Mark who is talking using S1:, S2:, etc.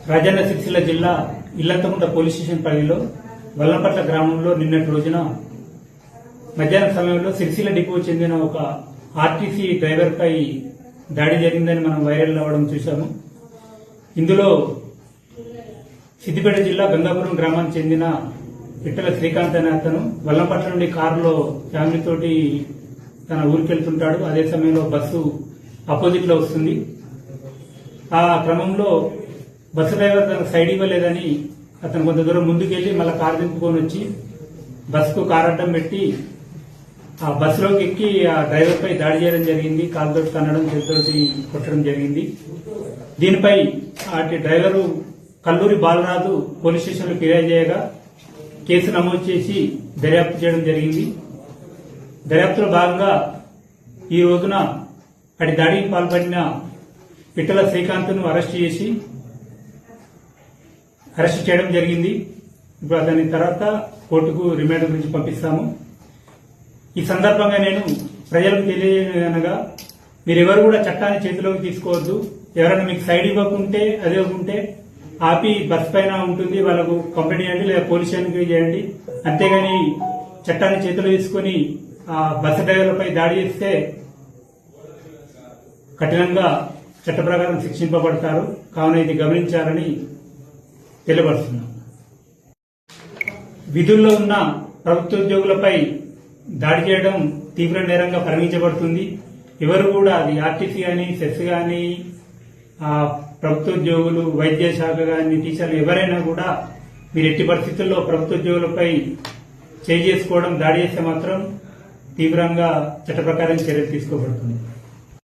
S1: రాజన్న సిరిసిల్ల జిల్లా Illanthakunta police station పరిధిలో వల్లంపట్ల గ్రామంలో నిన్నటి రోజున మధ్యాహ్నం సమయంలో సిరిసిల్ల డిపో చెందిన ఒక ఆర్టీసీ డ్రైవర్ పై దాడి జరిగిందని మనం వైరల్ అవ్వడం చూశాము. ఇందులో సిద్దిపేట జిల్లా గంగాపురం గ్రామానికి చెందిన పిట్టల శ్రీకాంత్ అనే అతను వల్లంపట్ల నుండి కారులో ఫ్యామిలీతోటి తన ఊరికి వెళ్తుంటాడు. అదే సమయంలో బస్సు అపోజిట్ లో వస్తుంది. ఆ క్రమంలో బస్సు డ్రైవర్ తనకు సైడ్ ఇవ్వలేదని అతను కొంత దూరం ముందుకెళ్లి మళ్ళీ కారు దింపుకొని వచ్చి బస్సుకు కారు అడ్డం పెట్టి ఆ బస్సులోకి ఎక్కి ఆ డ్రైవర్ పై దాడి చేయడం జరిగింది. కాలుతోటి తన్నడం, చేతితోటి కొట్టడం జరిగింది. దీనిపై అటు డ్రైవరు కల్లూరి బాలరాజు పోలీస్ స్టేషన్లో ఫిర్యాదు చేయగా కేసు నమోదు చేసి దర్యాప్తు చేయడం జరిగింది. దర్యాప్తులో భాగంగా ఈ రోజున అటు దాడికి పాల్పడిన పిట్టల శ్రీకాంత్ ను అరెస్ట్ చేయడం జరిగింది. ఇప్పుడు దాని తర్వాత కోర్టుకు రిమాండ్ గురించి పంపిస్తాము. ఈ సందర్భంగా నేను ప్రజలకు తెలియనగా మీరెవరు కూడా చట్టాన్ని చేతిలోకి తీసుకోవద్దు. ఎవరైనా మీకు సైడ్ ఇవ్వకుంటే అదే ఉంటే ఆపి బస్ పైన ఉంటుంది, వాళ్ళకు కంప్లైంట్ చేయండి లేదా పోలీస్ స్టేషన్కి చేయండి. అంతేగాని చట్టాన్ని చేతిలో తీసుకుని ఆ బస్సు డ్రైవర్లపై దాడి చేస్తే కఠినంగా చట్ట ప్రకారం శిక్షింపబడతారు. కావున ఇది గమనించాలని తెలియపరుస్తున్నాం. విధుల్లో ఉన్న ప్రభుత్వ ఉద్యోగులపై దాడి చేయడం తీవ్ర నేరంగా పరిగణించబడుతుంది. ఎవరు కూడా అది ఆర్టీసీ కానీ, సెస్ కానీ, ప్రభుత్వ ఉద్యోగులు, వైద్య శాఖ కానీ, టీచర్లు ఎవరైనా కూడా మీరు ఎట్టి పరిస్థితుల్లో ప్రభుత్వ ఉద్యోగులపై చేయి చేసుకోవడం, దాడి చేస్తే మాత్రం తీవ్రంగా చట్ట ప్రకారం చర్యలు తీసుకోబడుతుంది.